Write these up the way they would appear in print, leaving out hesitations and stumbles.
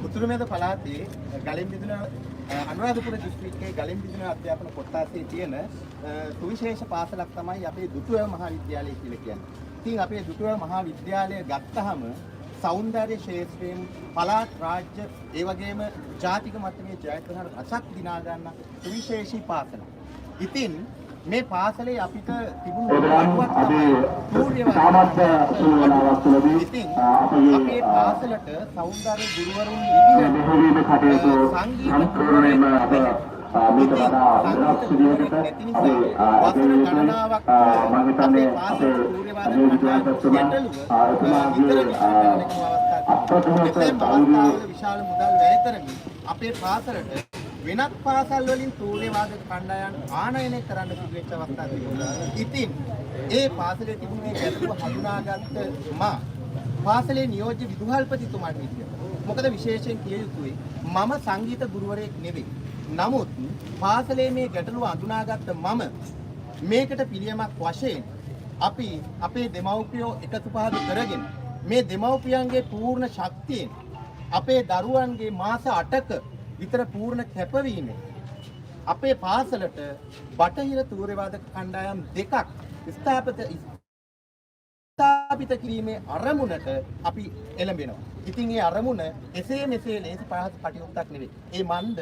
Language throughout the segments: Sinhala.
උතුරුමැද පළාතේ ගලින්බිදුන අනුරාධපුර දිස්ත්‍රික්කයේ ගලින්බිදුන අධ්‍යාපන කොට්ටාසයේ තියෙන සුවිශේෂ පාසලක් තමයි අපේ දුටුවැව මහාවිද්‍යාලය කියලා කියන්නේ. ඉතින් අපේ දුටුවැව මහාවිද්‍යාලය ගත්තහම සෞන්දර්ය ශාස්ත්‍රයෙන් පළාත් රාජ්‍ය ඒ වගේම ජාතික මට්ටමේ ජයග්‍රහණ රසක් දිනා ගන්න සුවිශේෂී පාසලක්. ඉතින් මේ පාසලේ අපිට තිබුණු අඩුවක් තමයි සූර්යවාදය සූර්යනාවක් තුළදී අපේ පාසලට සෞන්දර්ය ගුරුවරුන් ඉදිරියට කටයුතු සම්පූර්ණයෙන්ම අපේ මේක වඩා වෙනස් විදිහකට වස්ත්‍ර ගණනාවක් මම හිතන්නේ අපේ සූර්යවාදය විශාල මුදල් වැය කරමින් අපේ පාසලට වෙනත් පාසල් වලින් සූර්යවාද කණ්ඩායම් ආනයනය කරන්න සිදුවෙච්ච අවස්ථා තිබුණා. ඉතින් ඒ පාසලේ තිබුණු මේ ගැටලුව හඳුනාගත්ත මා පාසලේ නියෝජ්‍ය විදුහල්පතිතුමාට විදියට මොකද විශේෂයෙන් කිය යුතුයි මම සංගීත ගුරුවරයෙක් නෙවෙයි. නමුත් පාසලේ මේ ගැටලුව හඳුනාගත්ත මම මේකට පිළියමක් වශයෙන් අපි අපේ දෙමව්පියෝ එකතු පහදු කරගෙන මේ දෙමව්පියන්ගේ පූර්ණ ශක්තියෙන් අපේ දරුවන්ගේ මාස 8ක විතර පූර්ණ කැපවීමෙන් අපේ පාසලට බටහිර තූර්යවාදක කණ්ඩායම් දෙකක් ස්ථාපිත කිරීමේ අරමුණට අපි එළඹෙනවා. ඉතින් ඒ අරමුණ එසේ මෙසේ ලේසි පහසු කටයුත්තක් නෙවෙයි. ඒ මණ්ඩ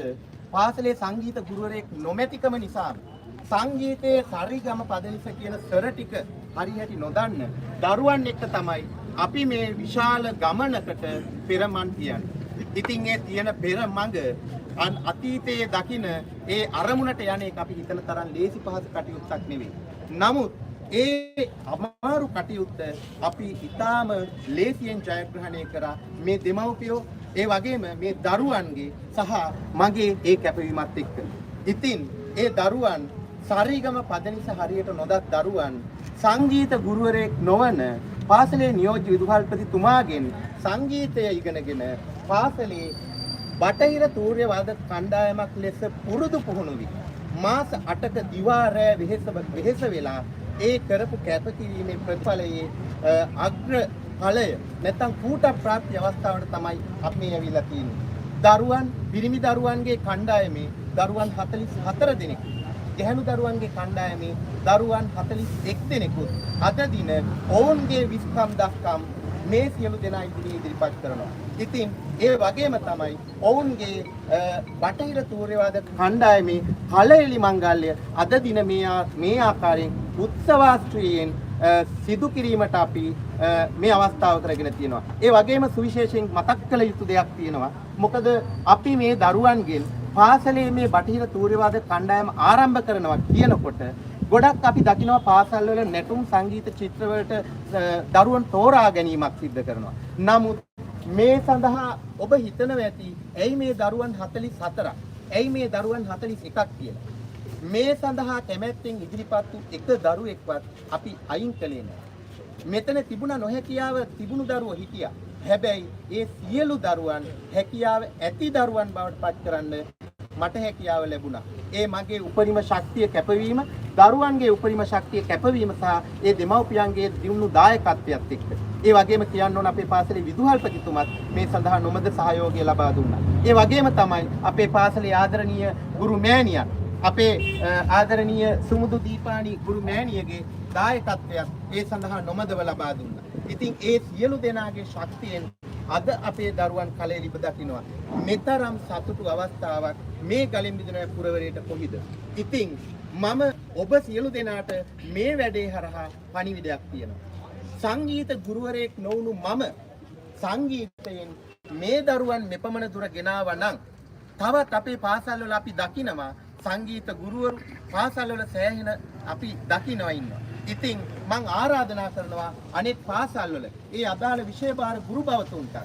පාසලේ සංගීත ගුරුවරයෙක් නොමැතිකම නිසා සංගීතයේ සරිගම පදනිස කියන ස්වර ටික හරියට නොදන්න දරුවන් එක්ක තමයි අපි මේ විශාල ගමනකට පෙරමන් කියන්නේ. ඉතින් ඒ තියෙන පෙර මඟ අතීතයේ දකින ඒ අරමුණට යන එක අපි හිතන තරම් ලේසි පහසු කටයුත්තක් නෙවෙයි. නමුත් ඒ අමාරු කටයුත්ත අපි ඊටාම ලේසියෙන් ජයග්‍රහණය කරා මේ දෙමව්පියෝ ඒ වගේම මේ දරුවන්ගේ සහ මගේ ඒ කැපවීමත් එක්ක. ඉතින් ඒ දරුවන් සරිගම පදනිස හරියට නොදත් දරුවන් සංගීත ගුරුවරයෙක් නොවන පාසලේ නියෝජ්‍ය විදුහල්පතිතුමාගෙන් සංගීතය ඉගෙනගෙන පාසලේ බටහිර තූර්යවාදක කණ්ඩායමක් ලෙස පුරුදු පුහුණු වී මාස 8ක දිවා රැ වෙහෙස වෙලා ඒ කරපු කැපකිරීමේ ප්‍රතිඵලයේ අග්‍ර ඵලය නැත්නම් කූට ප්‍රාප්ති අවස්ථාවට තමයි අපි මේ ඇවිල්ලා තියෙන්නේ. දරුවන් පිරිමි දරුවන්ගේ කණ්ඩායමේ දරුවන් 44 දෙනෙක් ගැහැණු දරුවන්ගේ කණ්ඩායමේ දරුවන් 41 දෙනෙකුත් අද දින ඔවුන්ගේ විස්කම් දස්කම් මේ සියලු දෙනා ඉදිරිපත් කරනවා. ඉතින් ඒ වගේම තමයි ඔවුන්ගේ බටහිර තූර්යවාදක කණ්ඩායමේ කලඑලි මංගල්‍ය අද දින මේ ආකාරයෙන් උත්සවාස්ත්‍රීයෙන් සිදු කිරීමට අපි මේ අවස්ථාව කරගෙන තියෙනවා. ඒ වගේම සුවිශේෂයෙන් මතක් කළ යුතු දෙයක් තියෙනවා. මොකද අපි මේ දරුවන්ගෙන් පාසලේ මේ බටහිර තූර්යවාදක කණ්ඩායම ආරම්භ කරනවා කියනකොට ගොඩක් අපි දකිනවා පාසල් වල නැටුම් සංගීත චිත්‍රවලට දරුවන් තෝරා ගැනීමක් සිද්ධ කරනවා. නමුත් මේ සඳහා ඔබ හිතනවා ඇති ඇයි මේ දරුවන් 44ක් ඇයි මේ දරුවන් 41ක් කියලා. මේ සඳහා කැමැත්තෙන් ඉදිරිපත් වූ එක දරුවෙක්වත් අපි අයින් කළේ නැහැ. මෙතන තිබුණා නොහැකියාව තිබුණු දරුවෝ හිටියා. හැබැයි ඒ සියලු දරුවන් හැකියාව ඇති දරුවන් බවට පත් කරන්න මට හැකියාව ලැබුණා. ඒ මගේ උපරිම ශක්තිය කැපවීම, දරුවන්ගේ උපරිම ශක්තිය කැපවීම සහ ඒ දෙමව්පියන්ගේ දියුණු දායකත්වයත් එක්ක. ඒ වගේම කියන්න ඕන අපේ පාසලේ විදුහල්පතිතුමත් මේ සඳහා නොමද සහයෝගය ලබා දුන්නා. ඒ වගේම තමයි අපේ පාසලේ ආදරණීය ගුරු මෑණියන් අපේ ආදරණීය සුමුදු දීපාණි ගුරු මෑණියගේ දායකත්වයක් ඒ සඳහා නොමදව ලබා දුන්නා. ඉතින් ඒ සියලු දෙනාගේ ශක්තියෙන් අද අපේ දරුවන් කලෙලි දකින්නවා. මෙතරම් සතුටු අවස්ථාවක් මේ ගලින්බිදුන පුරවරයට කොහිද? ඉතින් මම ඔබ සියලු දෙනාට මේ වැඩේ හරහා පණිවිඩයක් තියෙනවා. සංගීත ගුරුවරයෙක් නොවුණු මම සංගීතයෙන් මේ දරුවන් මෙපමණ දුර ගෙනාවා නම් තවත් අපේ පාසල් වල අපි දකිනවා සංගීත ගුරුවරු පාසල් වල සෑහෙන අපි දකිනවා ඉන්නවා. ඉතින් මම ආරාධනා කරනවා අනෙක් පාසල් වල ඒ අදාළ විෂය භාර ගුරු භවතුන්ට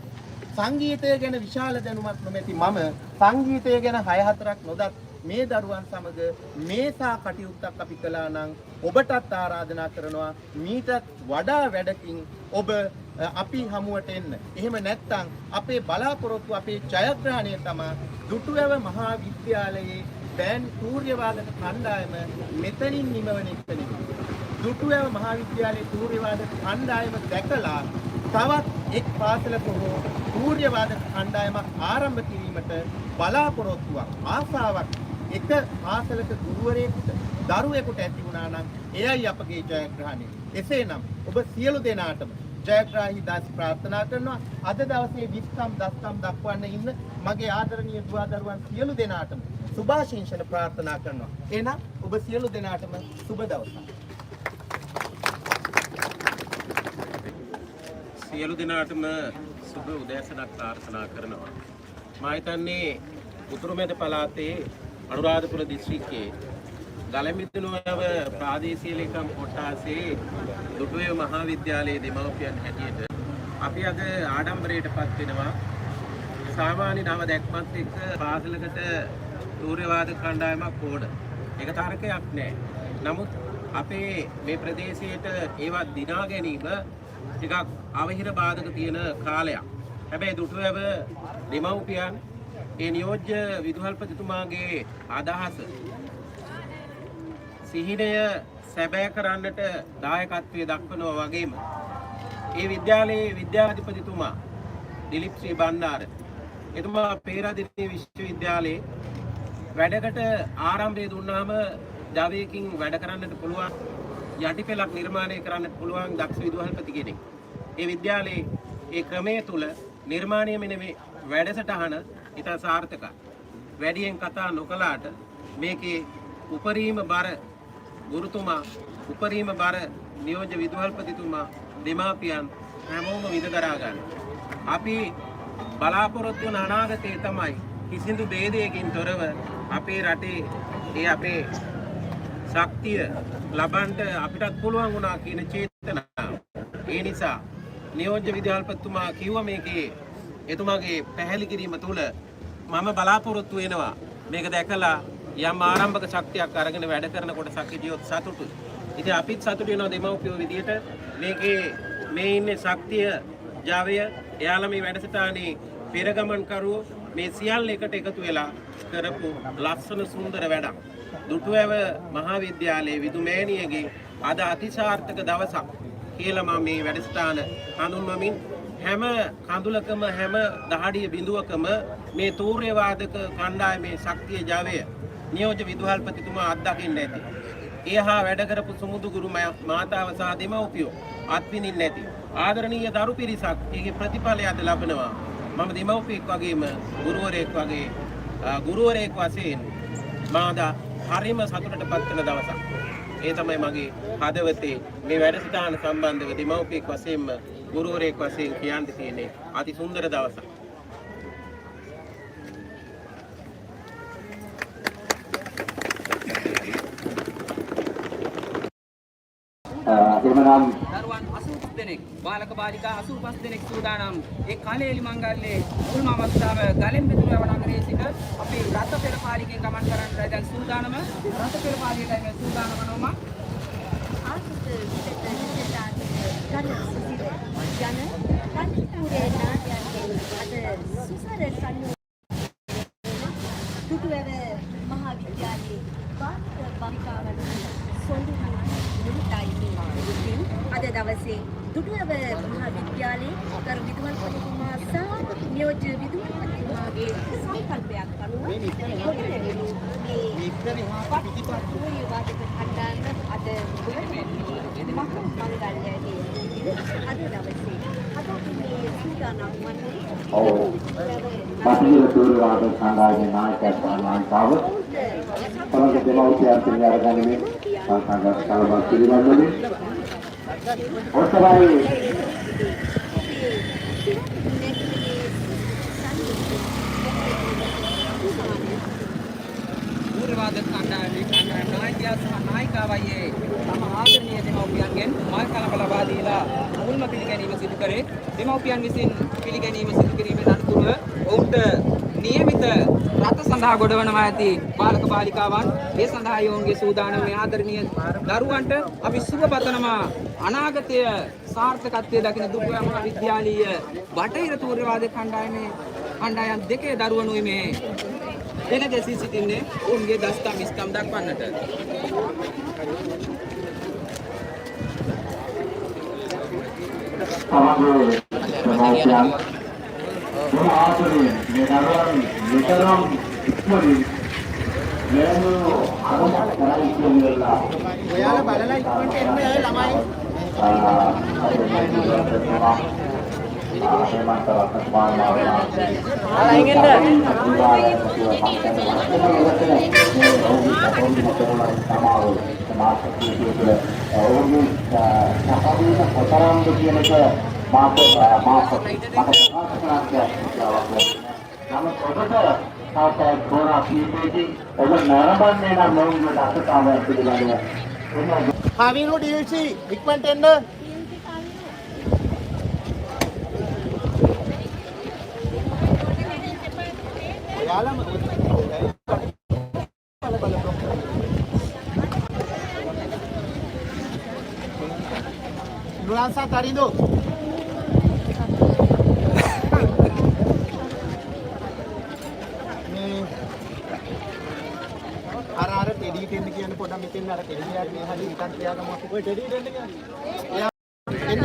සංගීතය ගැන විශාල දැනුමක් නොමැති මම සංගීතය ගැන 6-4ක් නොදත් මේ දරුවන් සමග මේසා කටයුත්තක් අපි කළා නම් ඔබටත් ආරාධනා කරනවා මීටත් වඩා වැඩකින් ඔබ අපි හමුවට එන්න. එහෙම නැත්නම් අපේ බලාපොරොත්තු අපේ ජයග්‍රහණය තමයි දුටුවැව මහා විද්‍යාලයේ බෑන්ඩ් තූර්යවාදක කණ්ඩායම මෙතනින් නිමවන එක නෙවෙයි. දුටුවැව මහා විද්‍යාලයේ තූර්යවාදක කණ්ඩායම දැකලා තවත් එක් පාසලක හෝ සූර්යවාදක කණ්ඩායමක් ආරම්භ කිරීමට බලාපොරොත්තුවක් ආසාවක් එක පාසලක ගුරුවරයෙකුට දරුවෙකුට ඇති වුණා නම් එයයි අපගේ ජයග්‍රහණය. එසේනම් ඔබ සියලු දෙනාටම ජයග්‍රාහී දාස් ප්‍රාර්ථනා කරනවා. අද දවසේ විස්කම් දස්කම් දක්වන්න ඉන්න මගේ ආදරණීය දුවා දරුවන් සියලු දෙනාටම සුභාශිංසන ප්‍රාර්ථනා කරනවා. එහෙනම් ඔබ සියලු දෙනාටම සුබ දවසක්. සියලු දෙනාටම සුබ උදෑසනක් ප්‍රාර්ථනා කරනවා. මම හිතන්නේ උතුරු මැද පළාතේ අනුරාධපුර දිස්ත්‍රික්කයේ ගලමිදුණුව ප්‍රාදේශීය ලේකම් කොට්ටාසේ දුටුවේ මහා විද්‍යාලයේ දෙමව්පියන් හැටියට අපි අද ආඩම්බරයටපත් වෙනවා. සාමාන්‍ය නම දැක්මත් එක්ක පාසලකට සූර්යවාද කණ්ඩායමක් ඕන. ඒක තරකයක් නෑ. නමුත් අපේ මේ ප්‍රදේශයට ඒවත් දිනා ගැනීම ටිකක් අවහිර බාධක තියෙන කාලයක්. හැබැයි දුටුවැව දෙමව්පියන් ඒ නියෝජ්‍ය විදුහල්පතිතුමාගේ අදහස සිහිනය සැබෑ කරන්නට දායකත්වයේ දක්වනවා වගේම ඒ විද්‍යාලයේ විද්‍යාධිපතිතුමා දිලිප් ශ්‍රී බණ්ඩාර එතුමා පේරාදෙණිය විශ්වවිද්‍යාලයේ වැඩකට ආරම්භය දුන්නාම ජවයකින් වැඩ කරන්නට පුළුවන් යටිපෙළක් නිර්මාණය කරන්නට පුළුවන් දක්ෂ විදුහල්පති කෙනෙක්. ඒ විද්‍යාලයේ ඒ ක්‍රමයේ තුල නිර්මාණය මෙන්න මේ වැඩසටහන ඉතා සාර්ථකයි. වැඩියෙන් කතා නොකලාට මේකේ උපරිම බර ගුරුතුමා උපරිම බර නියෝජ්‍ය විදුහල්පතිතුමා දෙමාපියන් හැමෝම විඳදරා ගන්න. අපි බලාපොරොත්තු වන අනාගතයේ තමයි කිසිදු ભેදයකින් තොරව අපේ රටේ ඒ අපේ ශක්තිය ලබන්නට අපිටත් පුළුවන් වුණා කියන චේතනාව. ඒ නිසා නියෝජ්‍ය විදුහල්පතිතුමා කිව්වා මේකේ එතුමාගේ පැහැදිලි කිරීම තුළ මම බලාපොරොත්තු වෙනවා මේක දැකලා යම් ආරම්භක ශක්තියක් අරගෙන වැඩ කරන කොටසක් හිටියොත් සතුටුයි. ඉතින් අපිත් සතුටු වෙනවා දෙමව්පියෝ විදියට මේකේ මේ ඉන්නේ ශක්තිය ජාවය එයාලා මේ වැඩසටහනේ පෙරගමන් කරුවෝ මේ සියල්ල එකට එකතු වෙලා කරපු ලස්සන සුන්දර වැඩක්. දුටුවැව මහා විද්‍යාලයේ විදුමෑණියගේ අද අතිසාර්ථක දවසක් කියලා මම මේ වැඩසටහන හඳුන්වමින් හැම කඳුලකම හැම දහඩිය බිඳුවකම මේ තූර්යවාදක කණ්ඩායමේ ශක්තිය ජාවය නියෝජ්‍ය විදුහල්පතිතුමා අත්දකින්න ඇති. ඒ හා වැඩ කරපු සුමුදු ගුරු මාතාව සහ දෙමව්පියෝ අත්විඳින්න ඇති. ආදරණීය දරු පිරිසක් ඒකේ ප්‍රතිඵලය අද ලබනවා. මම දෙමව්පියෙක් වගේම ගුරුවරයෙක් වශයෙන් මාදා හරිම සතුටටපත් වෙන දවසක්. ඒ තමයි මගේ හදවතේ මේ වැඩසටහන සම්බන්ධව දෙමව්පියෙක් වශයෙන්ම ගුරුවරයෙක් වශයෙන් කියන්න තියෙන්නේ අති සුන්දර දවසක්. එමනම් දරුවන් 85 දෙනෙක් බාලක බාලිකා 85 දෙනෙක් සූදානම් ඒ කලේලි මංගල්‍යයේ මුල්ම අවස්ථාව ගලෙම්බිදුරව නගරයේ සිට අපි රට පෙර පාලිකෙන් ගමන් කරන්නයි දැන් සූදානම රට පෙර පාලිකයි මේ සූදානම නෝම දුටුවැව මහා විද්‍යාලයේ බාලික බාලිකාවන් සොඳුරු අද දවසේ දුටුවැව මහා විද්‍යාලයේ කරු විදුහල්පතිතුමා සහ නියෝජ්‍ය විදුහල්පතිතුමාගේ සංකල්පයක් අනුව මේ වාදක කණ්ඩායම අද මහා මංගල්‍යයේ අද දවසේ අද මේ සූදානම් වන්නේ පටිඝ සූර්යවාද කණ්ඩායමේ නායකයන් වහන්සේව තමගේ දෙමව්පියන් පිළිඅරගන්නේ සංඝ කලබල පිළිබඳව ඔස්සවයි සූර්යවාද කණ්ඩායමේ නායකයා සහ නායිකාවයි තම ආදරණීය දෙමව්පියන්ගෙන් මල් කලබල ලබා දීලා මුල්ම පිළිගැනීම සිදු කරේ. දෙමව්පියන් විසින් පිළිගැනීම සිදු කිරීමේ අනතුරුව ඔවුන්ට නියමිත රට සඳහා ගොඩවනවා ඇති බාලක බාලිකාවන් ඒ සඳහා ඔවුන්ගේ සූදානම් ආදරණීය දරුවන්ට අපි සුබ පතනවා. අනාගතය සාර්ථකත්වයේ දකින දුටුවැව මහා විද්‍යාලීය බටහිර තූර්යවාද කණ්ඩායම් දෙකේ දරුවනුයි මේ වෙන දෙසී සිටින්නේ ඔවුන්ගේ දස්කම් ඉස්කම් දක්වන්නට. තමගේ දෙමව්පියන් බොහොම ආදරයෙන් මේ දරුවන් විතරම් ඉක්මනින් මෙලෙස අරමුණක් කරයි කියලා. ඔයාලා බලලා ඉක්මනට එන්න ළමයි. කවිනු ඩීල්සි ඉක්මනට එන්න. ඔයාලම Nuansa Tarindo. අර ටෙඩි ටෙන්න කියන පොඩ මෙතෙන් අර ටෙඩි එකක් මේ හැලි නිකන් තියාගමු අපි. ඔය ටෙඩි ටෙන්න කියන්නේ. එයා එන්න.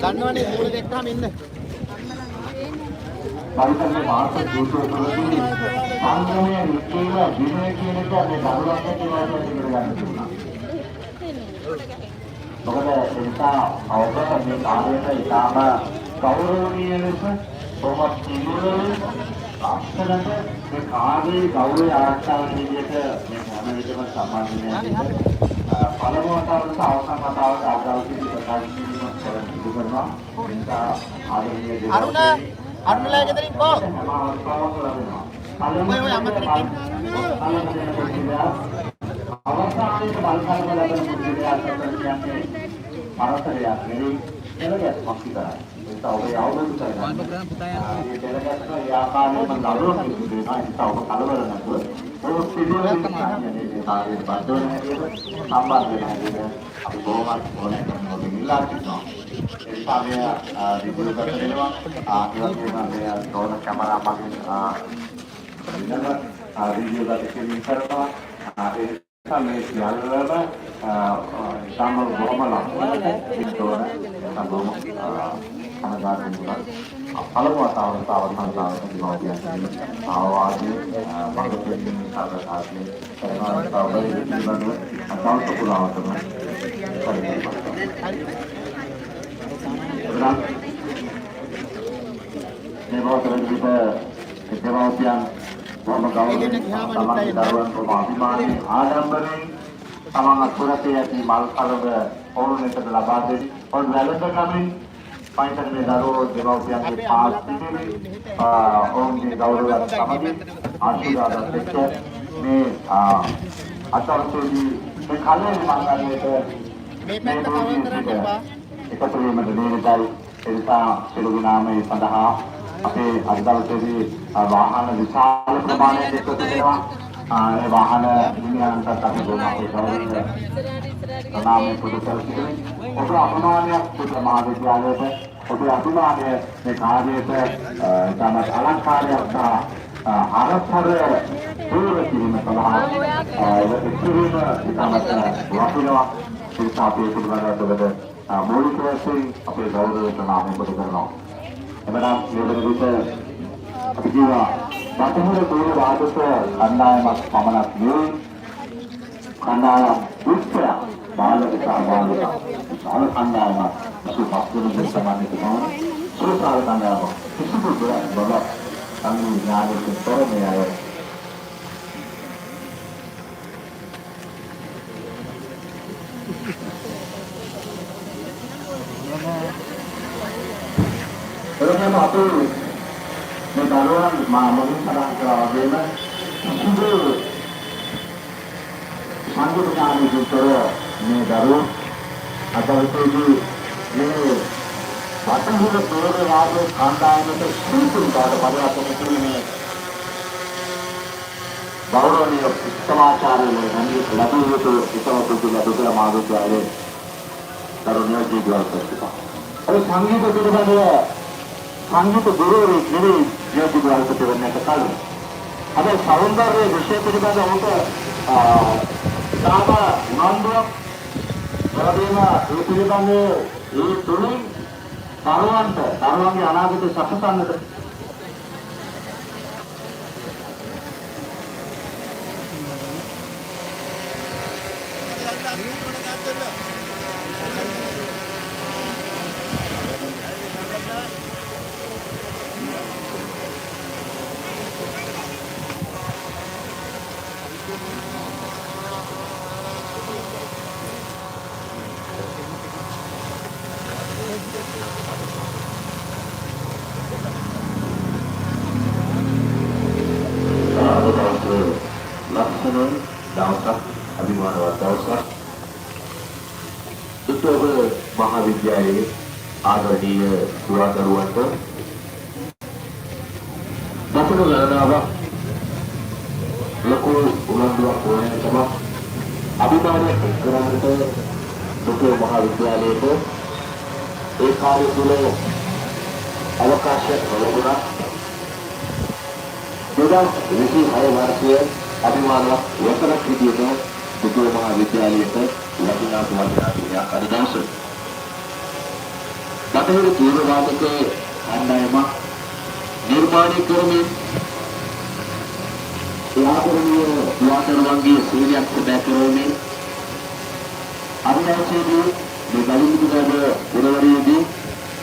දන්නවනේ මූල දෙක්කම ඉන්න. පරිසරයේ මාර්ග දූෂණවලදී සංගමයේ නිකේම දිනේ කියන එක මේ දරුවන්ට කියලා ගන්න තිබුණා. මොකද එනිසා අවබෝධ මේ කාර්යයට ඉතාම ගෞරවනීය ලෙස කොහොමද කියන්නේ අක්ෂරක මේ කාර්යයේ ගෞරවය ආරක්ෂා වෙන විදිහට මේ හැම විටම සම්මානනය පළමුව වතාවට අවසන් වතාවට ආගාවකදී ප්‍රකාශ කිරීමක් කරනවා. එනිසා ආදරණීය අරුණලා ගෙදරින් කෝ ඔය අමතරින් අවසානයේ බලකරන ලබන මුද්‍රණය කියන්නේ පරතරයක් නෙවෙයි එළගත් මක්තිකරයි. ඒක ඔබේ අවබෝධ කරගන්න. මේ දෙලගත්ත ව්‍යාපාරයේ මම නඩුවක් දෙනවා. ඒක ඔබ කලබල නැතුව ඔය පිළිවෙල කියන්නේ කාර්යයට බද්ධ වෙන හැටියට සම්බන්ධ වෙන හැටියට අපි බොහොමත් ඕනේ කරනවා ඉල්ලා සිටිනවා. ඒ සමය රිවිව් කරනවා. ඒවත් වෙනවා මේ තෝරන කැමරා මගින් විනම රිවිව් එකකින් කරනවා. ඒ මේ සියල්ලම සම බොහොම ලස්සනට විස්තර සම්බෝම අනගාරින් දුන්නා. අලවතාවට අවසන්තාවට දිනවා කියන්නේ ආවාදී බංගපෙන්නින් සාකච්ඡාවේ කරනවා පිළිබඳව අසංක පුරාවටම මේ මොහොතේදී දෙමව්පියන් මොම ගෞරවයෙන් තමන්ගේ දරුවන්ට අභිමානයෙන් ආඩම්බරයෙන් තමන් අත්පුරතේ ඇති මල් කලව ඕනෙකට ලබා දෙති. ඔය වැළඳගමින් පයින්ටර්නේ දරුවෝ දෙමව්පියන්ගේ පාස් පිටිනේ ඔවුන්ගේ ගෞරවයක් සමග ආශිර්වාදත් එක්ක මේ අතරතුරදී මේ කලින් මංගලයට මේ පැත්ත කවර් කරන්න එපා. එකතු වීමට නියමිතයි. එනිසා සියලු නාමයේ සඳහා අපේ අද දවසේදී වාහන විශාල ප්‍රමාණයක් එකතු වෙනවා. ඒ වාහන හිමියන්ට අපි ගොඩාක් ගෞරවය නාමයේ පුදුකල්පිතේ ඔබ අභිමානයක් පුදුම මහාවිද්‍යාලයට ඔබේ අභිමානය මේ කාර්යයට තමත් අලංකාරයක් සහ ආරක්ෂාව පුරුදු කිරීම සඳහා ඉතිරිම තමත් වටිනවා. ඒ සාපේ පිළිබඳව මූලික වශයෙන් අපේ ගෞරවයට නාමයෙන් පුදු කරනවා. එමනම් මේ විදිහට අපි කියනවා බටහිර තෝර වාදක කණ්ඩායමක් පමණක් නෙවෙයි කණ්ඩායම් උත්සව බාලක සාමාන්‍යක සාල කණ්ඩායමක් සුපස්තුන සමානක තමයි සුසාල කණ්ඩායමක් කිසිදු දෙයක් බල අනු ඥානක තොරමයි අය එතනම අපේ මේ දරුවන් මාමුලින් සඳහන් කරලා වගේම කිසිදු සංගුණානිකුතර මේ දරුවෝ අදවසේදී මේ බටහිර තෝර වාදයේ කණ්ඩායමට සුළුසුළුවට පරිවර්තන කිරීමේ ගෞරවනීය උත්තමාචාර්යවරු හැමෝම ලැබුණු විට ඉතවතුතු ලැබුණ මාධ්‍යාලයේ දරුණිය ජීවිතවල ප්‍රතිපා. ඒ සංගීත පිළිබඳව සංගීත ගුරුවරයෙක් නෙවෙයි ජීවිතවලට වෙන්නට කලින් අද සෞන්දර්ය විෂය පිළිබඳව උන්ට තාම උනන්දුවක් වගේම ඒ පිළිබඳව ඒ තුලින් තරුවන්ගේ අනාගතය සකසන්නට ලක්ෂණ දවසක් අභිමානවත් දවසක් දුටුව මහාවිද්‍යාලයේ ආදරණීය පුරාදරුවන්ට දකුණු ගණනාවක් ලොකු උනන්දුවක් ඕනෑකමක් අභිමානයක් කරන්නට දුටුව මහාවිද්‍යාලයට ඒ කාලය තුළ අවකාශයක් ලැබුණා. 2026 වර්ෂයේ අභිමානවත් වසරක් විදිහට දුටුව මහාවිද්‍යාලයට ලැබුණා තුමාට අද දවසේ බටහිර තීව්‍රවාදකයේ අන්දයම නිර්මාණය කරමින් ආදරණීය පුරාතනවන්ගේ සේවයක් සැබෑ කරමින් අභිනවයේදී මේ බලිමුදුගම පුරවරියේදී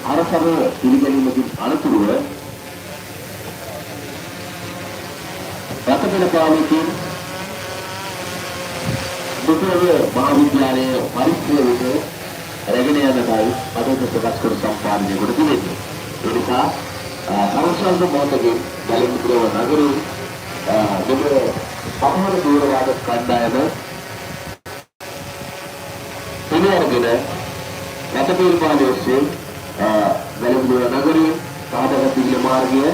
අරසව පිළිගැනීමකින් අනතුරුව රටපෙළ පාලකයන් දුටුව මහාවිද්‍යාලයේ පරිශ්‍රයේද රැගෙන යනකල් අදට ප්‍රකාශ කර සම්පාදනය කොට තිබෙනවා. ඒ නිසා සමස්ත මොහොතකින් බලිමුදුගම නගරයේ දෙබ පහළ දූරවාද කණ්ඩායම පිළිඅරගෙන රටපෙළ පාලකයන් බලිමුදුගම නගරයේ සාධක පිළිල මාර්ගය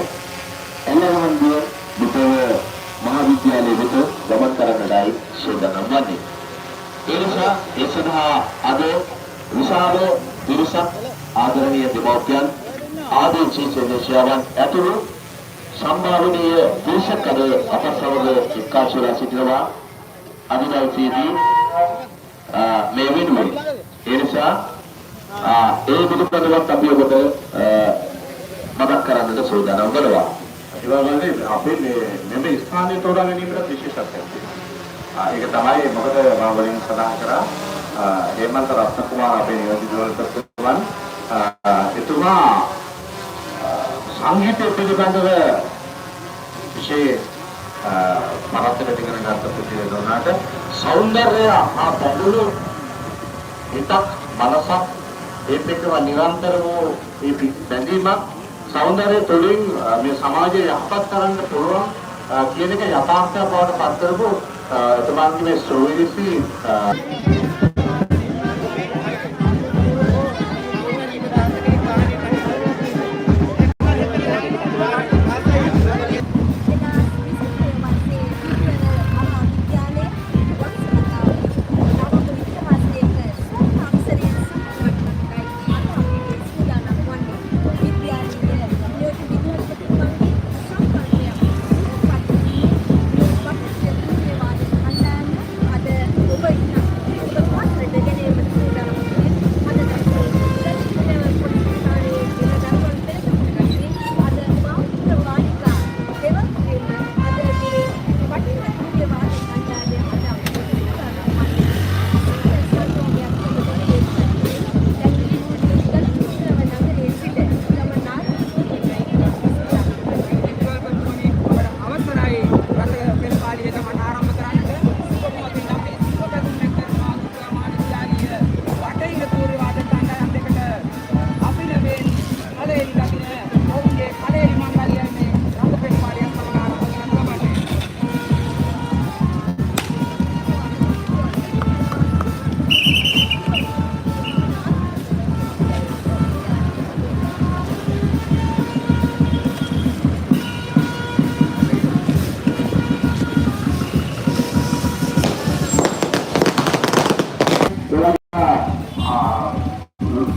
එළවන්දුව දුටුව මහාවිද්‍යාලයේ වෙත ගමන් කරන්නයි සූදානම් වන්නේ. ඒ නිසා ඒ සඳහා අද විශාල පිරිසක් ආදරණීය දෙමව්පියන් ආදේශී සදස්‍යයන් ඇතුළු සම්මානීය පිරිසක් අද අප සමග එක්කාසු වෙලා සිටිනවා. අද දවසේදී මේ වෙනුවෙන් ඒ නිසා ඒ පිළිබඳවත් අපි ඔබට මතක් කරන්නට සූදානම් වෙනවා. ඒ වගේම අපේ මේ ස්ථානයේ තෝරා ගැනීමට විශේෂත්වයක් තියෙනවා. ඒක තමයි මොකද මම වලින් සඳහන් කරා හේමන්ත රත්නකුමාර අපේ නියෝජිතවරුන් එතුමා සංගීත පිළිබඳව විශේෂ මරත්තකට ඉගෙන ගන්න පුතේදෝනාට සෞන්දර්ය බඳුළු හිතක් මනසක් ඒ පිටව නිරන්තර වූ ඒ බැඳීමක් සෞන්දර්ය තුළින් මේ සමාජය යහපත් කරන්න පුළුවන් කියන එක යථාර්ථයක් බවට පත් කරපු එතුමාගේ මේ සෝවිසි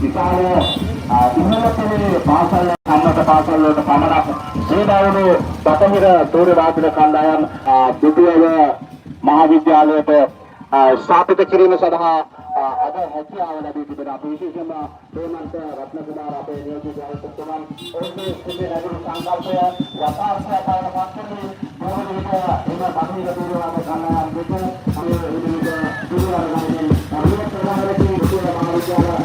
විශාල ඉහළතේ පාසල් සම්මත පාසල් වලට පමණක් සේවය නියෝජිතවුණු බටහිර තෝරේ වාදන කණ්ඩායම් දුටුවව මහාවිද්‍යාලයට ස්ථාපිත කිරීම සඳහා අද හැකියාව ලැබී තිබෙනවා. විශේෂයෙන්ම හේමන්ත රත්නකුමාර අපේ නියෝජිතවරුන් ඔවුන්ගේ සිටි ලැබුණු සංකල්පය යථාර්ථයට පත්වන්නේ මොනවද එම බටහිර තෝරේ වාදන කණ්ඩායම් දෙක මේ විදිහට තෝරා ගන්න පරිවර්තන කරනදී දුටුවව මහාවිද්‍යාලය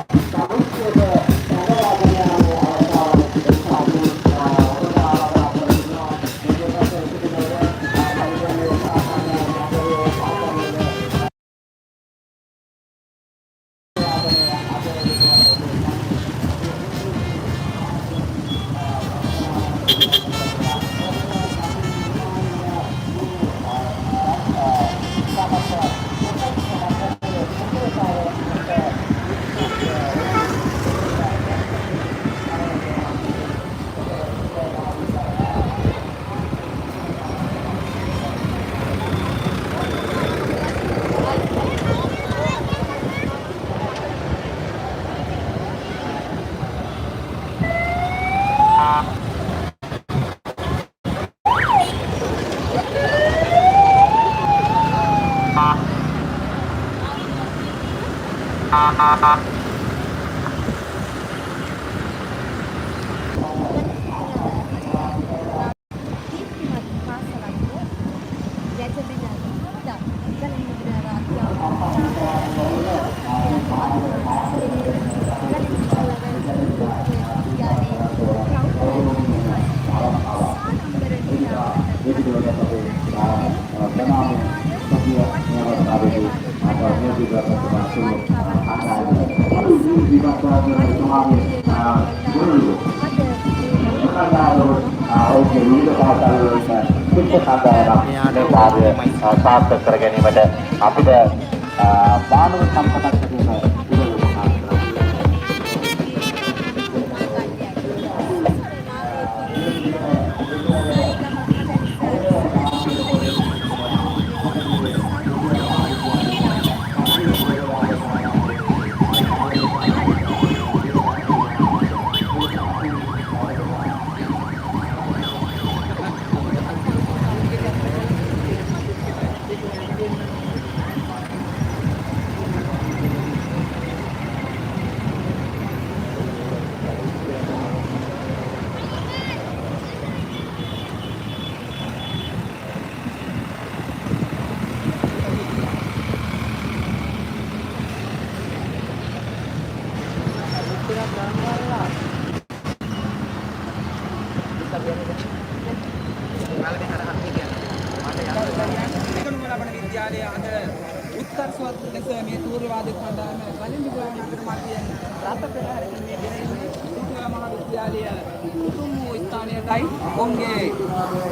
සාර්ථක කර ගැනීමට අපිට මානව සම්පතක්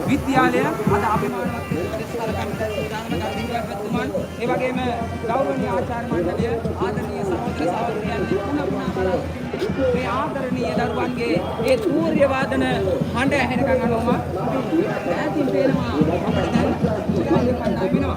විද්‍යාලය අද අභිමානවත් ඒ වගේම ගෞරවනීය ආචාර්ය මණ්ඩලය ආදරණීය සහෝදර සහෝදරියන් මේ ආදරණීය දරුවන්ගේ ඒ තූර්ය වාදන හඬ ඇහෙනකන් අනෝම ඈතින් පේනවා අපිට දැන් කණ්ඩායම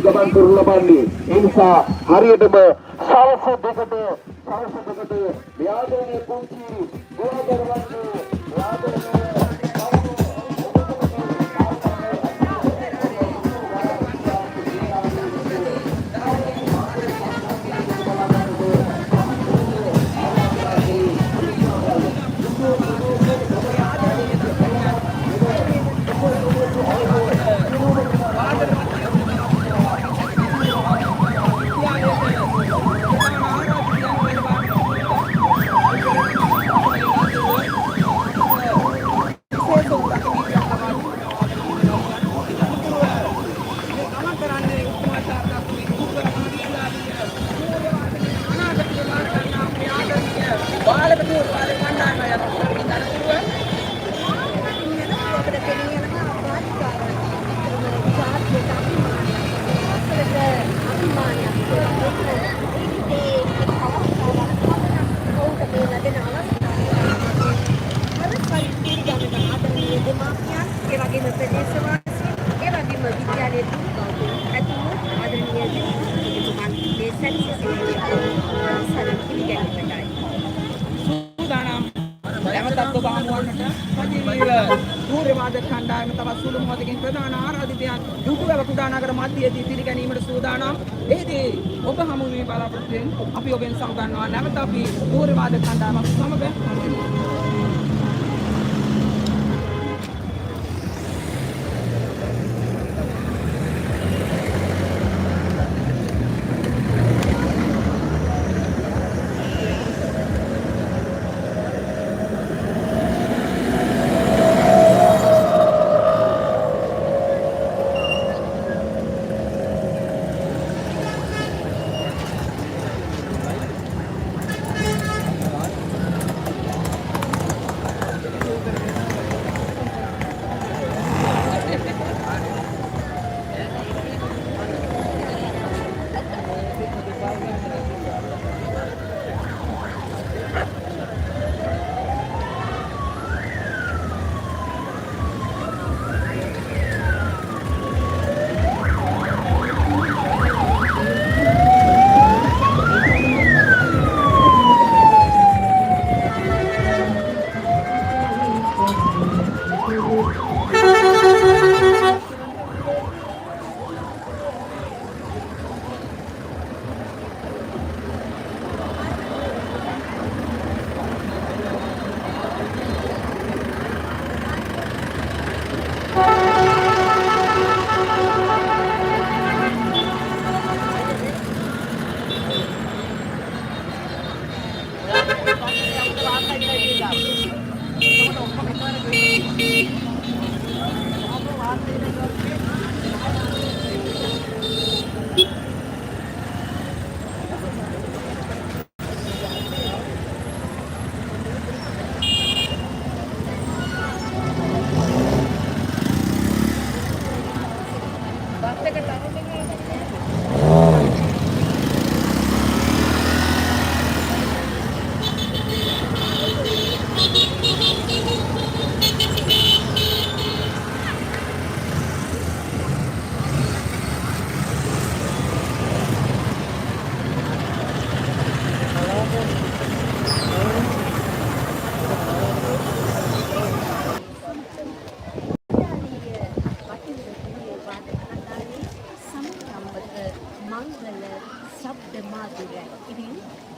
ගමන් කරන ලබන්නේ ඒ නිසා හරියටම සවස් දෙකට ව්‍යාජනයේ පුංචි ගෝවදරවන්ගේ සූදානම් නැවතත් ඔබ හමුවන්නට සජීවීව ධූරවාද කණ්ඩායම තවත් සුළු මොහොතකින් ප්‍රධාන ආරාධිතයන් දුටුවැව කුඩානගර මධ්‍යයේදී පිළිගැනීමට සූදානම්. එහිදී ඔබ හමු වීම බලාපොරොත්තු වෙන අපි ඔබෙන් සමුගන්නවා. නැවත අපි ධූරවාද කණ්ඩායමක් සමග හමු වෙනවා.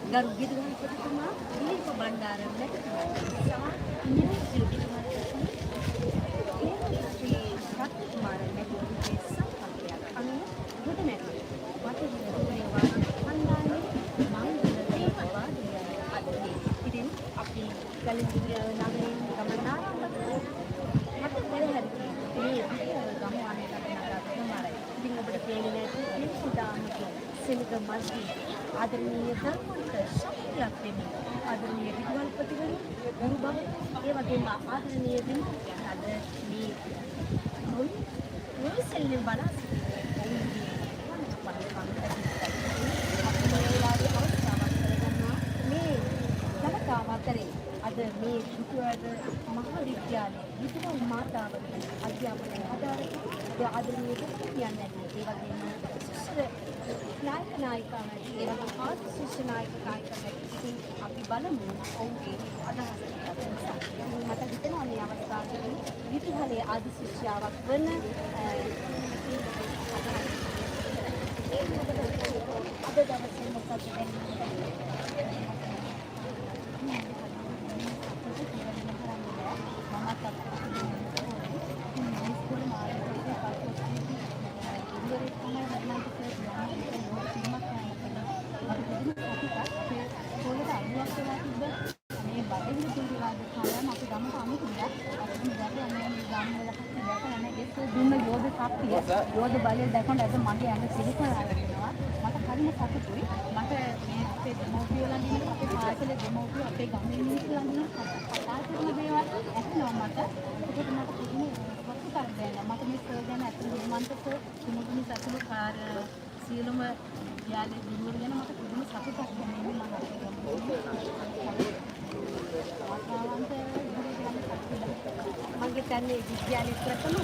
ගරු විදුහල්පතිතුමා දීප බණ්ඩාර මැතිතුමා නියෝජ්‍ය විදුහල්පති ශ්‍රී රත්කුමාර මැතිතුමාගේ සංකල්පයක් අනුව ගොඩනැගුණු වටවිරුද්ධ වාද කණ්ඩායමේ මංගල දීප වාදනය අදදී. ඉතින් අපි ගලින්දුර නගරයෙන් ගමන ආරම්භ කරමු. මට පෙරහැරදී මේ විද්‍යාව ගමවන්නට නගරතුමාරයි. ඉතින් ඔබට පේන්නේ නැති මේ සුදාමකේ සෙනග මස්ජිද් ආදරණීය ධර්මන්ත ශක්තියක් වෙන්නේ ආදරණීය විද්‍යාල්පතිවරු ගුරු බව ඒ වගේම ආදරණීය දිනපතියන් අද මේ මුල්සෙල්ලෙන් බලා අද මේ දුටුවැව මහාවිද්‍යාලයේ විදුහල් මාතාවගේ අධ්‍යාපනය ආධාරක ආදරණීය දෙවියන් නැති ඒ වගේම නායක නායිකාවන් ඒ වගේ ආර්ථ ශිෂ්‍ය නායක නායිකාවන් ඉතින් අපි බලමු ඔවුන්ගේ අදහස් මට හිතෙනවා මේ අවස්ථාවේදී විදුහලේ ආදි ශිෂ්‍යාවක් වන අද දවසේ මොකක්ද යෝධ බලය දැක්කොත් අද මගේ ඇඟ සිරිපරා වෙනවා. මට හරිම සතුටුයි. මට මේ අපේ දෙමව්පියෝ ළඟින් අපේ පාසලේ දෙමව්පියෝ අපේ ගමේ මිනිස්සු ළඟින් කතා කරන දේවල් ඇහෙනවා මට. ඒකට මට පුදුම වස්තුවක් දැනෙනවා. මට මේ සර් ගැන අතුරු මන්තක තුමුතුනි සතුටු සියලුම යාලේ දිනුවර ගැන මට පුදුම සතුටක් දැනෙන්නේ මම මගේ තන්නේ විද්‍යාලයේ ප්‍රථම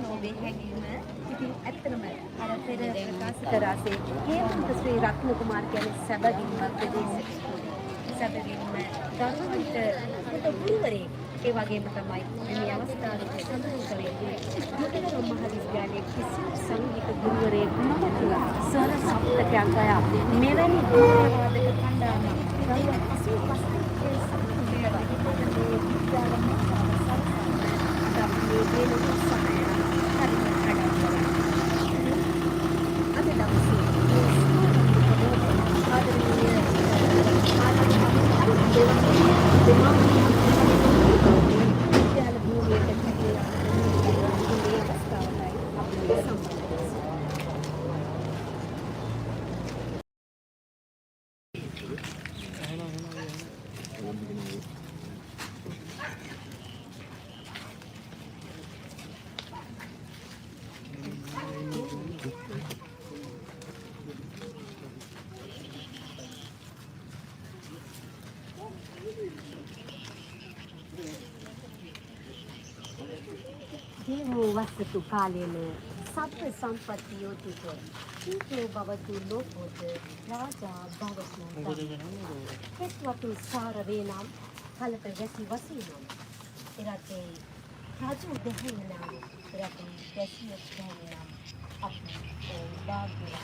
නොවේ හැඟීම ඉතින් ඇත්තටම අර පෙර ප්‍රකාශ කරාසේ හේමන්ත ශ්‍රී රත්න කුමාර කියන්නේ සැබවින්ම ප්‍රදේශ සැබවින්ම දරුවන්ට ගුරුවරේ ඒ වගේම තමයි මේ අවස්ථාවේ සඳහන් කළේ යුතුයම මහවිද්‍යාලයේ කිසිදු සංගීත ගුරුවරයෙක් නොමැතිව සර සප්තකයක් අය මෙවැනි ගුරුවාදක කණ්ඩායමක් දරුවන් でもわすとかれね、サプサンパティオティコ、キートババトロポテ、ラジャババスナダ。ケスワトサーラベナム、カルペゲシワシナム。エラテ、カジュデヘナム、エラテ、ゲシエステヘナム。アプリ、バーグラ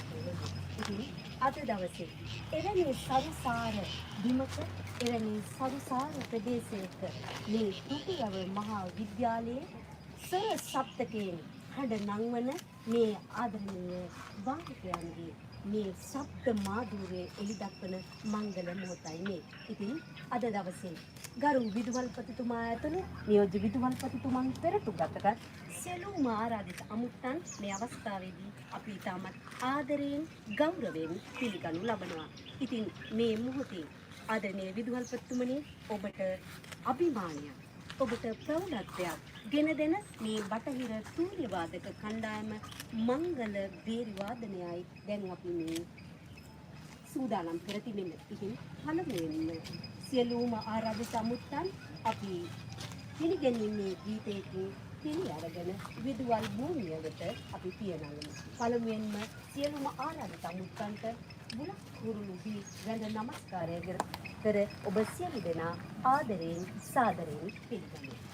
テル。අද දවසේ එවැනි සරුසාර බිමක එවැනි සරුසාර ප්‍රදේශයක මේ තුතියව මහා විද්‍යාලයේ සර සප්තකයෙන් හඬ නංවන මේ ආදරණීය වාදකයන්ගේ මේ ශබ්ද මාධුර්යය එළිදක්වන මංගල මොහොතයි මේ. ඉතින් අද දවසේ ගරු විදුහල්පතිතුමා ඇතුළු නියෝජ්‍ය විදුහල්පතිතුමන් පෙරටුගතට සියලුම ආරාධිත අමුත්තන් මේ අවස්ථාවේදී අපි ඉතාමත් ආදරයෙන් ගෞරවයෙන් පිළිගනු ලබනවා. ඉතින් මේ මොහොතේ ආදරණීය විදුහල්පතිතුමනි ඔබට අභිමානයක් ඔබට ප්‍රෞಢත්වයක් ගෙන දෙන මේ බටහිර තූර්ය වාදක කණ්ඩායම මංගල බේරි වාදනයයි දැන් අපි මේ සූදානම් කර තිබෙන්නේ. ඉතින් පළමුවෙන්ම සියලුම ආරාධිත අමුත්තන් අපි පිළිගැනීමේ ගීතයකින් පිළි අරගෙන විදුවල් භූමිය වෙත අපි පියනගමු. පළමුවෙන්ම සියලුම ආරාධිත අමුත්තන්ට බුලක් කුරුළු දී වැඳ නමස්කාරය කර ඔබ සියලු දෙනා ආදරයෙන් සාදරයෙන් පිළිගනිමු.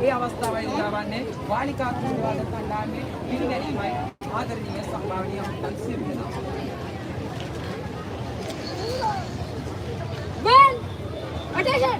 ඒ අවස්ථාවයි උදා වන්නේ වාලිකා කුරුවාද කණ්ඩායමේ පිළිගැනීමයි ආදරණීය සම්භාවනීය අම්තන් සියලු දෙනා. Well, attention!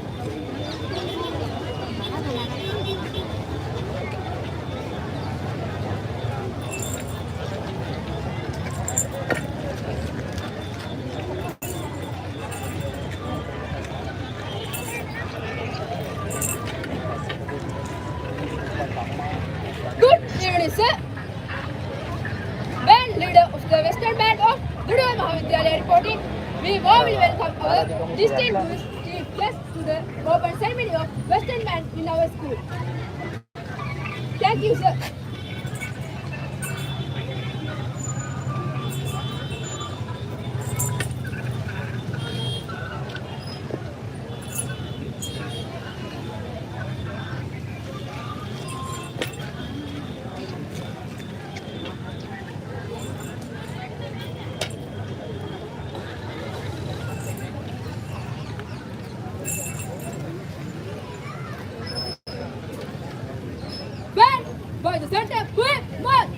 Good evening, sir. Band leader of the Western Band of Duduwa Mahavidyalaya reporting. We warmly welcome our distinguished chief guest to the open ceremony of Western Band in our school. Thank you, sir. Band by the center, quick, march!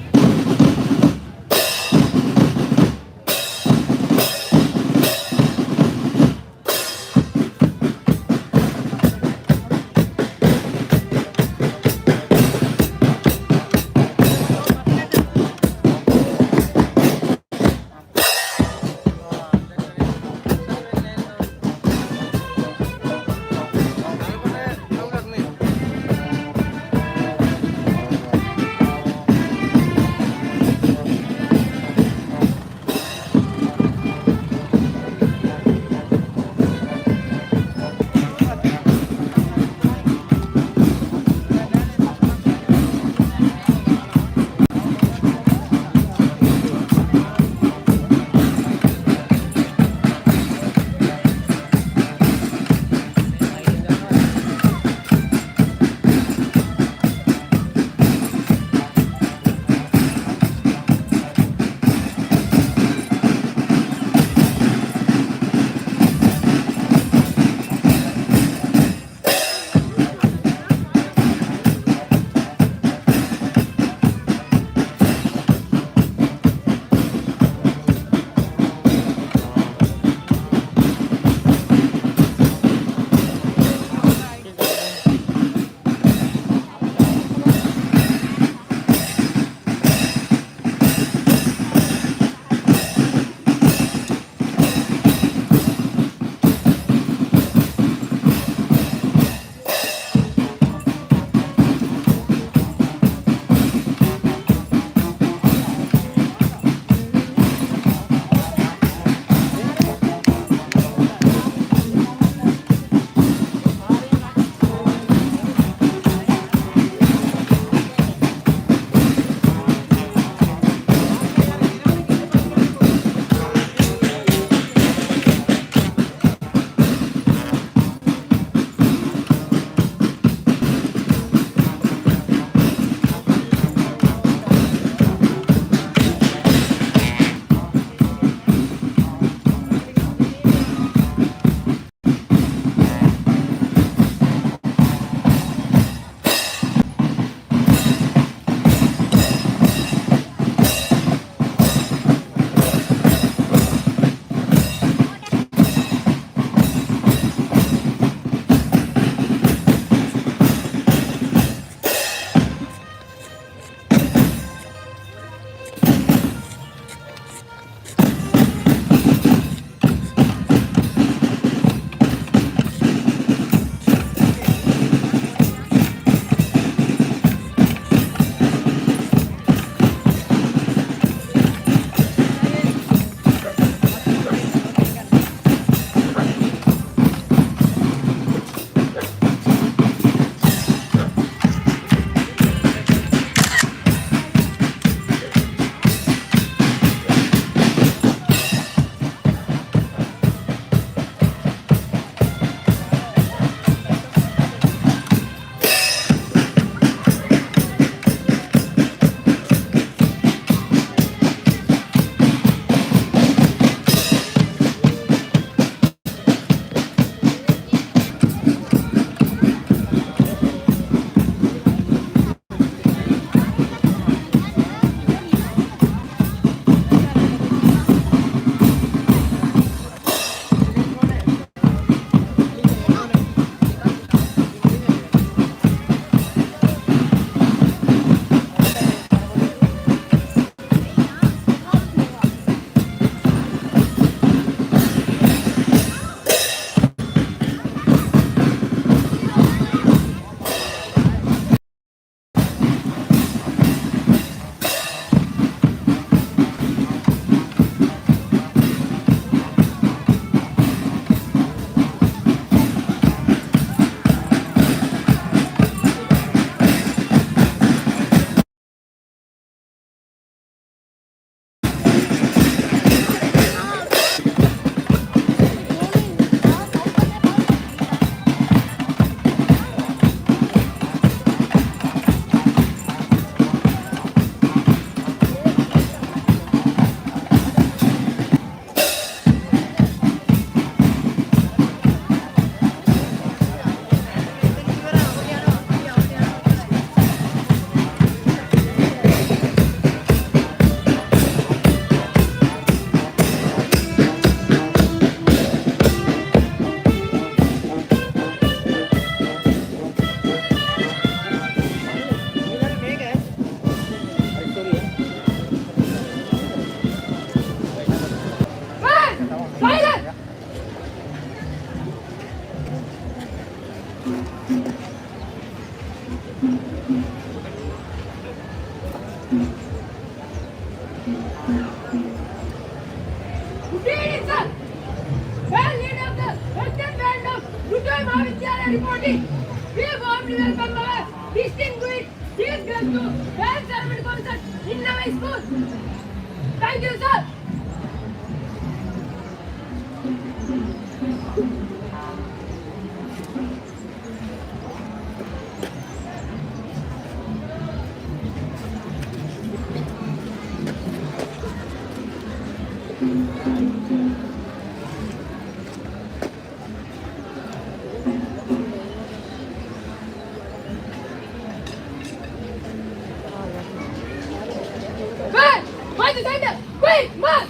Good evening, sir. Well, leader of the Western Band of Dutoy Mahavidyalaya reporting. We warmly welcome our distinguished chief guest to Band Ceremony Concert in our school. Thank you, sir. Quick! Find the center! Quick! March!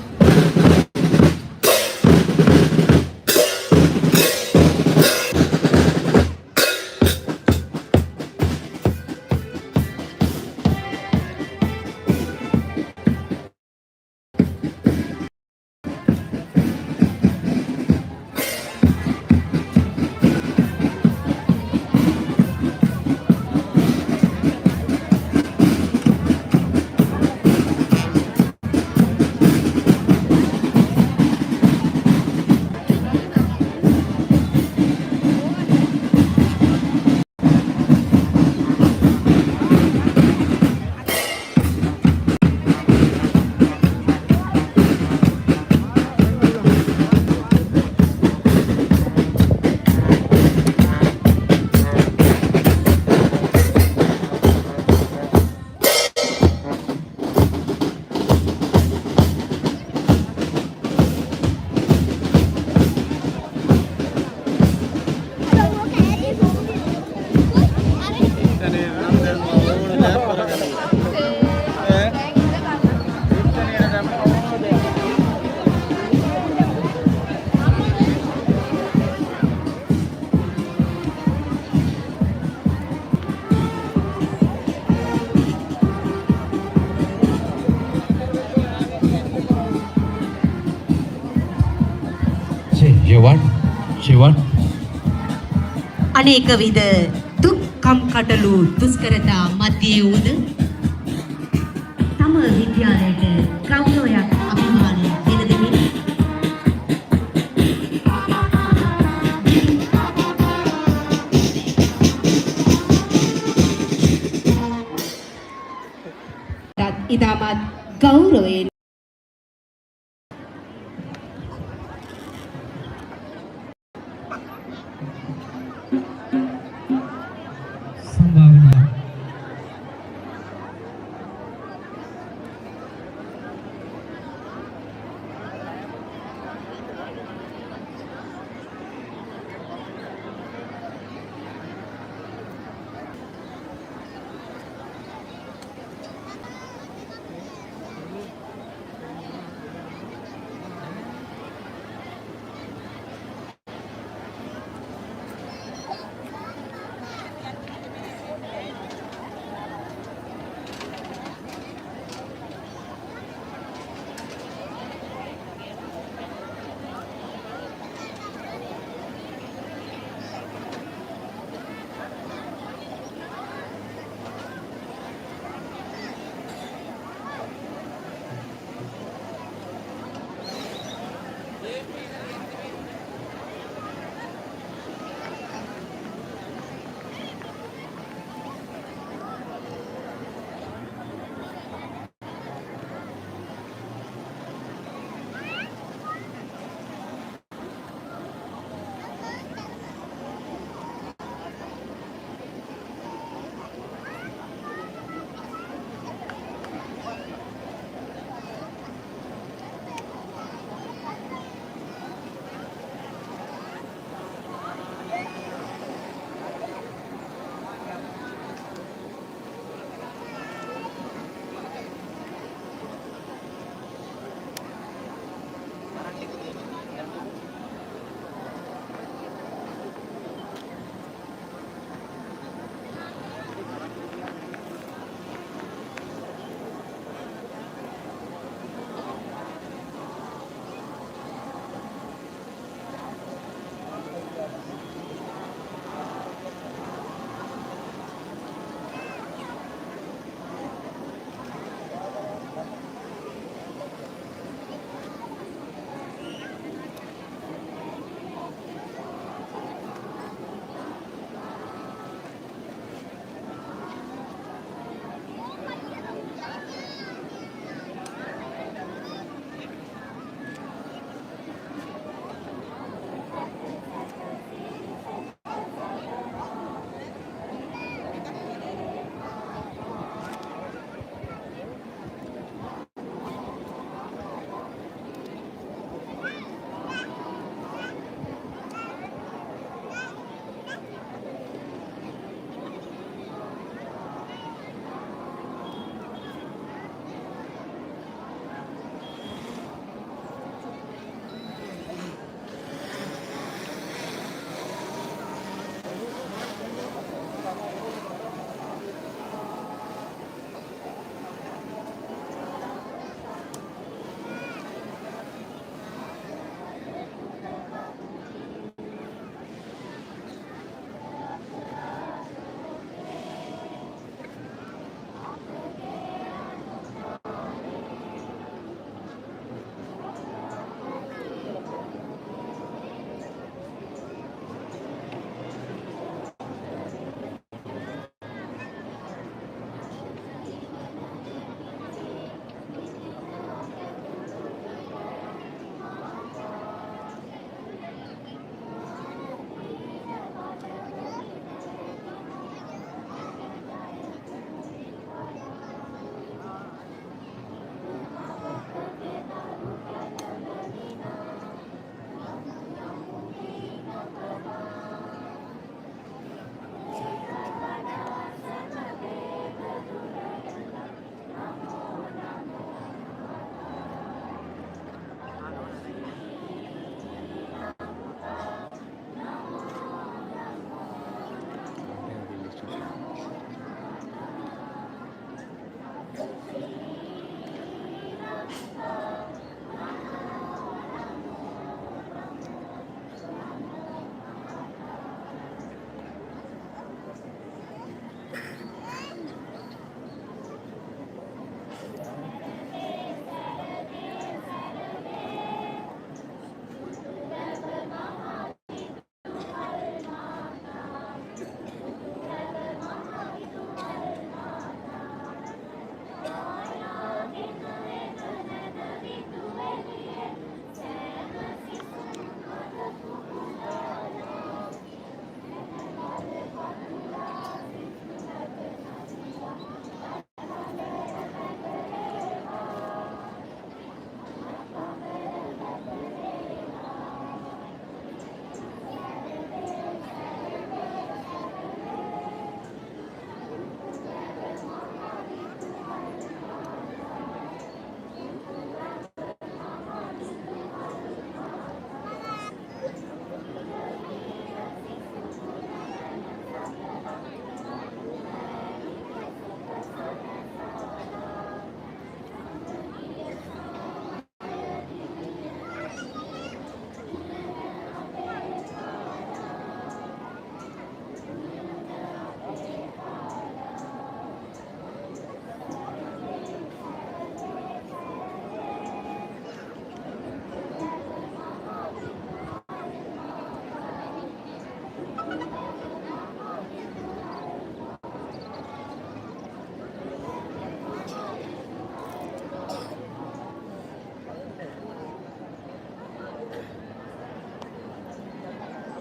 Shivan. අනේක විද දුක්කම් කටළු දුෂ්කරතා මැදියේ වුද තම විද්‍යාලයට ගෞරවයක් අභිමානයක් ගෙන දෙමින් ඉතාමත් ගෞරවයෙන්